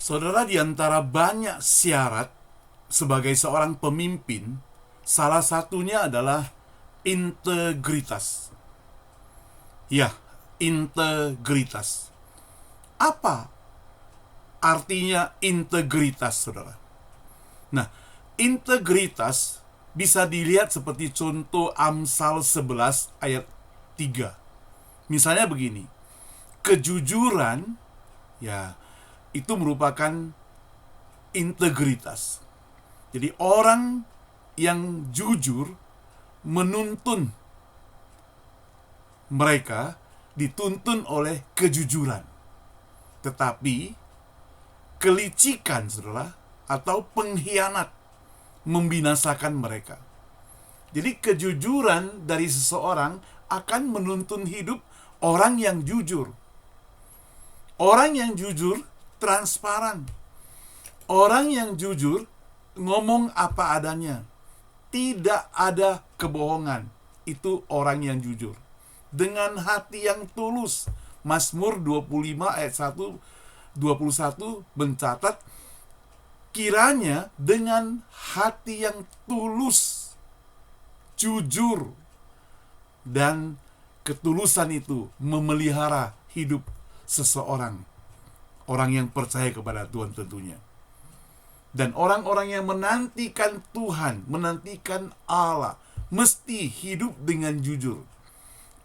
Saudara, di antara banyak syarat sebagai seorang pemimpin, salah satunya adalah integritas. Ya, integritas. Apa artinya integritas, saudara? Nah, integritas bisa dilihat seperti contoh Amsal 11 ayat 3. Misalnya begini, kejujuran, ya, itu merupakan integritas. Jadi orang yang jujur menuntun mereka dituntun oleh kejujuran. Tetapi kelicikan, saudara, atau pengkhianat membinasakan mereka. Jadi kejujuran dari seseorang akan menuntun hidup orang yang jujur. Orang yang jujur transparan. Orang yang jujur ngomong apa adanya. Tidak ada kebohongan. Itu orang yang jujur. Dengan hati yang tulus. Mazmur 25 ayat 1-21 mencatat, kiranya dengan hati yang tulus, jujur, dan ketulusan itu memelihara hidup seseorang. Orang yang percaya kepada Tuhan tentunya. Dan orang-orang yang menantikan Tuhan, menantikan Allah, mesti hidup dengan jujur.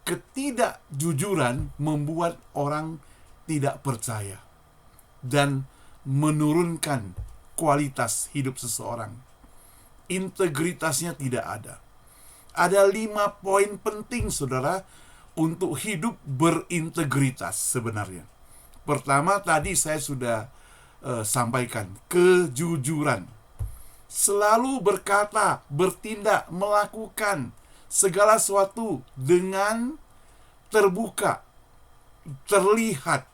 Ketidakjujuran membuat orang tidak percaya dan menurunkan kualitas hidup seseorang. Integritasnya tidak ada. Ada 5 poin penting, saudara, untuk hidup berintegritas sebenarnya. Pertama, tadi saya sudah sampaikan, kejujuran. Selalu berkata, bertindak, melakukan segala sesuatu dengan terbuka, terlihat,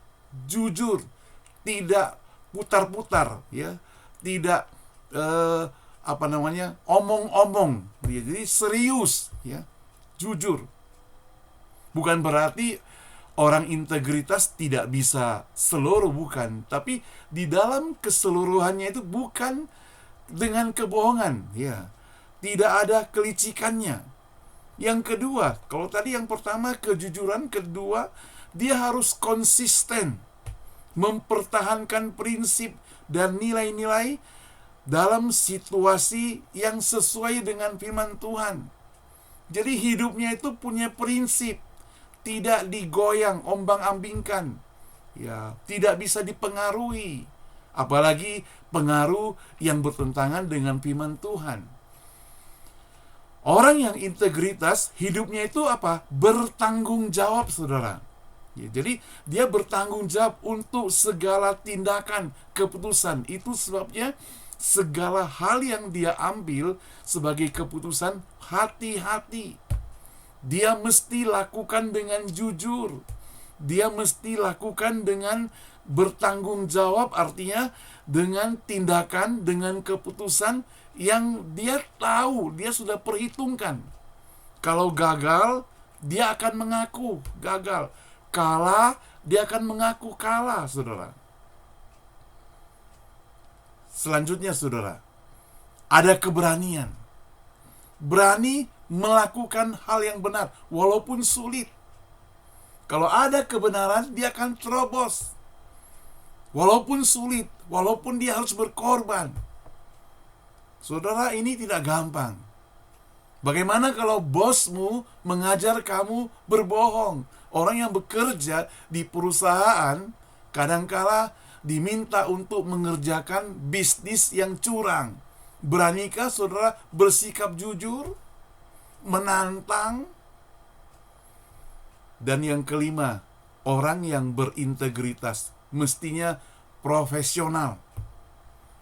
jujur, tidak putar-putar, ya, tidak omong-omong, jadi serius, ya, jujur. Bukan berarti orang integritas tidak bisa seluruh, bukan, tapi di dalam keseluruhannya itu bukan dengan kebohongan, ya, tidak ada kelicikannya. Yang kedua, kalau tadi yang pertama kejujuran, kedua dia harus konsisten mempertahankan prinsip dan nilai-nilai dalam situasi yang sesuai dengan firman Tuhan. Jadi hidupnya itu punya prinsip, tidak digoyang, ombang-ambingkan, ya, tidak bisa dipengaruhi, apalagi pengaruh yang bertentangan dengan firman Tuhan. Orang yang integritas, hidupnya itu apa? Bertanggung jawab, saudara. Ya, jadi dia bertanggung jawab untuk segala tindakan, keputusan. Itu sebabnya segala hal yang dia ambil sebagai keputusan, hati-hati. Dia mesti lakukan dengan jujur. Dia mesti lakukan dengan bertanggung jawab, artinya dengan tindakan, dengan keputusan yang dia tahu, dia sudah perhitungkan. Kalau gagal, dia akan mengaku gagal. Kalah, dia akan mengaku kalah, saudara. Selanjutnya, saudara, ada keberanian. Berani melakukan hal yang benar, walaupun sulit. Kalau ada kebenaran, dia akan terobos. Walaupun sulit, walaupun dia harus berkorban. Saudara, ini tidak gampang. Bagaimana kalau bosmu mengajar kamu berbohong? Orang yang bekerja di perusahaan kadangkala diminta untuk mengerjakan bisnis yang curang. Beranikah saudara bersikap jujur, menantang? Dan yang kelima, orang yang berintegritas mestinya profesional,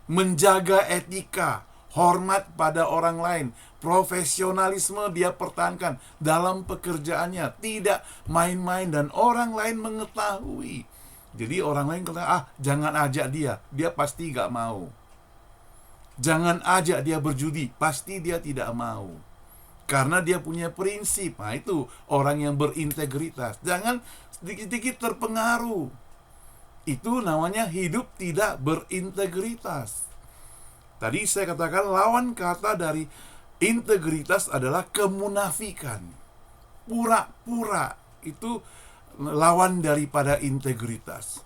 menjaga etika, hormat pada orang lain. Profesionalisme dia pertahankan dalam pekerjaannya, tidak main-main dan orang lain mengetahui. Jadi orang lain kata, jangan ajak dia pasti gak mau. Jangan ajak dia berjudi, pasti dia tidak mau. Karena dia punya prinsip. Nah, itu orang yang berintegritas. Jangan sedikit-sedikit terpengaruh. Itu namanya hidup tidak berintegritas. Tadi saya katakan lawan kata dari integritas adalah kemunafikan. Pura-pura itu lawan daripada integritas.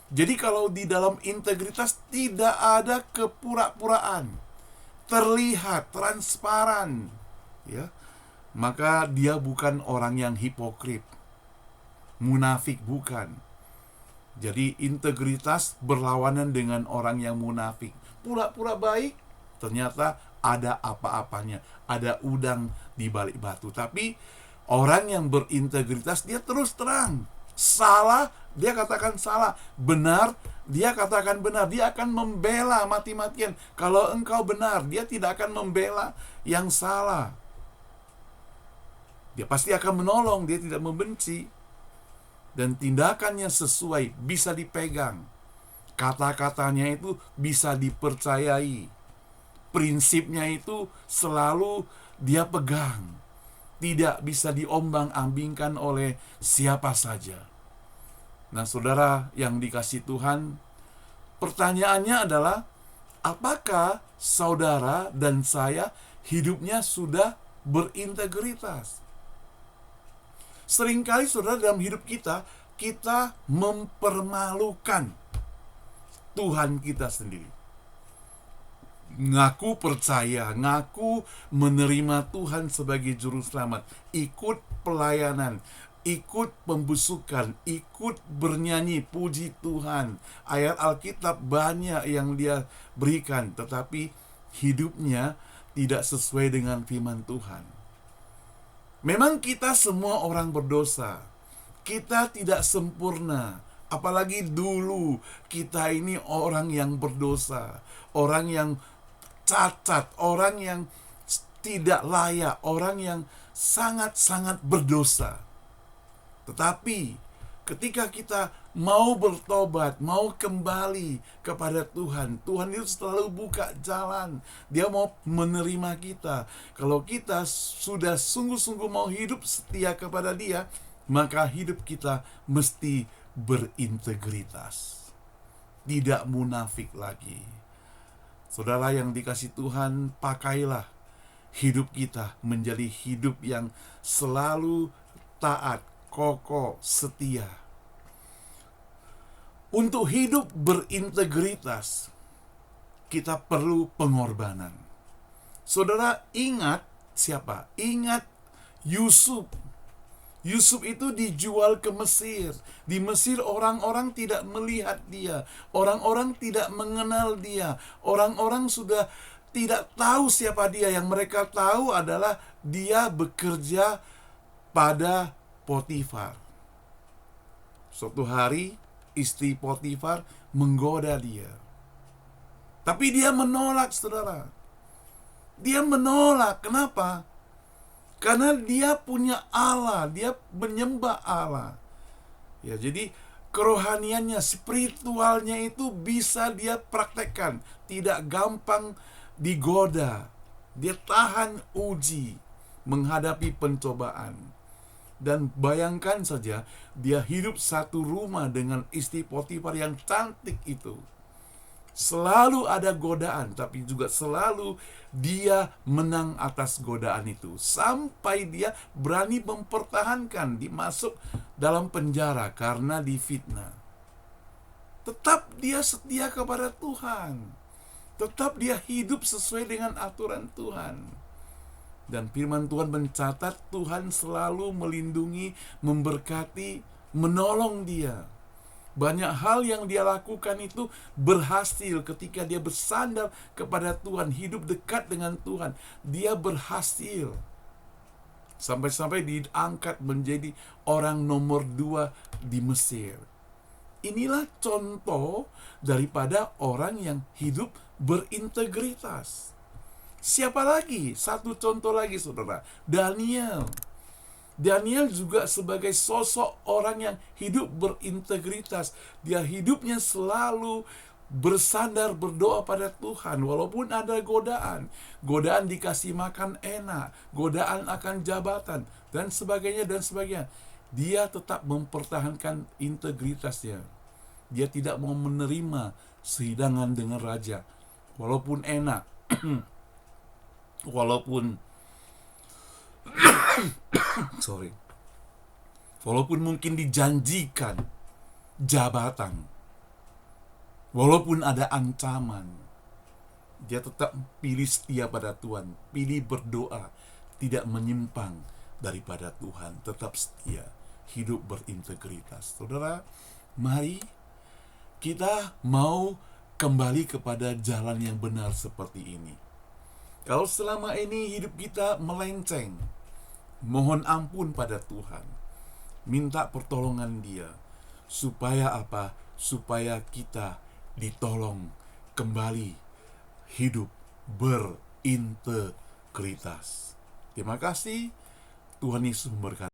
Jadi kalau di dalam integritas tidak ada kepura-puraan, terlihat transparan, ya, maka dia bukan orang yang hipokrit, munafik bukan. Jadi integritas berlawanan dengan orang yang munafik. Pura-pura baik, ternyata ada apa-apanya, ada udang di balik batu. Tapi orang yang berintegritas dia terus terang. Salah, dia katakan salah. Benar, dia katakan benar. Dia akan membela mati-matian. Kalau engkau benar, dia tidak akan membela yang salah. Dia pasti akan menolong, dia tidak membenci. Dan tindakannya sesuai, bisa dipegang. Kata-katanya itu bisa dipercayai. Prinsipnya itu selalu dia pegang. Tidak bisa diombang-ambingkan oleh siapa saja. Nah, saudara yang dikasihi Tuhan, pertanyaannya adalah, apakah saudara dan saya hidupnya sudah berintegritas? Seringkali saudara dalam hidup kita mempermalukan Tuhan kita sendiri. Ngaku percaya, ngaku menerima Tuhan sebagai juru selamat, ikut pelayanan, ikut pembusukan, ikut bernyanyi puji Tuhan. Ayat Alkitab banyak yang dia berikan, tetapi hidupnya tidak sesuai dengan firman Tuhan. Memang kita semua orang berdosa. Kita tidak sempurna. Apalagi dulu kita ini orang yang berdosa, orang yang cacat, orang yang tidak layak, orang yang sangat-sangat berdosa. Tetapi ketika kita mau bertobat, mau kembali kepada Tuhan, Tuhan itu selalu buka jalan. Dia mau menerima kita. Kalau kita sudah sungguh-sungguh mau hidup setia kepada Dia, maka hidup kita mesti berintegritas. Tidak munafik lagi. Saudara yang dikasihi Tuhan, pakailah hidup kita menjadi hidup yang selalu taat, kokoh, setia. Untuk hidup berintegritas, kita perlu pengorbanan. Saudara ingat siapa? Ingat Yusuf. Yusuf itu dijual ke Mesir. Di Mesir orang-orang tidak melihat dia. Orang-orang tidak mengenal dia. Orang-orang sudah tidak tahu siapa dia. Yang mereka tahu adalah dia bekerja pada Potifar. Suatu hari istri Potifar menggoda dia. Tapi dia menolak, saudara. Dia menolak. Kenapa? Karena dia punya Allah, dia menyembah Allah. Ya, jadi kerohaniannya, spiritualnya itu bisa dia praktekkan, tidak gampang digoda. Dia tahan uji menghadapi pencobaan. Dan bayangkan saja, dia hidup satu rumah dengan istri Potifar yang cantik itu. Selalu ada godaan, tapi juga selalu dia menang atas godaan itu. Sampai dia berani mempertahankan, dimasuk dalam penjara karena difitnah. Tetap dia setia kepada Tuhan. Tetap dia hidup sesuai dengan aturan Tuhan. Dan firman Tuhan mencatat Tuhan selalu melindungi, memberkati, menolong dia. Banyak hal yang dia lakukan itu berhasil ketika dia bersandar kepada Tuhan, hidup dekat dengan Tuhan. Dia berhasil. Sampai-sampai diangkat menjadi orang nomor 2 di Mesir. Inilah contoh daripada orang yang hidup berintegritas. Siapa lagi? Satu contoh lagi, saudara. Daniel. Daniel juga sebagai sosok orang yang hidup berintegritas. Dia hidupnya selalu bersandar berdoa pada Tuhan. Walaupun ada godaan. Godaan dikasih makan enak. Godaan akan jabatan. Dan sebagainya, dan sebagainya. Dia tetap mempertahankan integritasnya. Dia tidak mau menerima sehidangan dengan raja. Walaupun enak, walaupun walaupun mungkin dijanjikan jabatan, walaupun ada ancaman, dia tetap pilih setia pada Tuhan, pilih berdoa, tidak menyimpang daripada Tuhan, tetap setia, hidup berintegritas. Saudara, mari kita mau kembali kepada jalan yang benar seperti ini. Kalau selama ini hidup kita melenceng, mohon ampun pada Tuhan. Minta pertolongan Dia. Supaya apa? Supaya kita ditolong kembali hidup berintegritas. Terima kasih. Tuhan Yesus memberkati.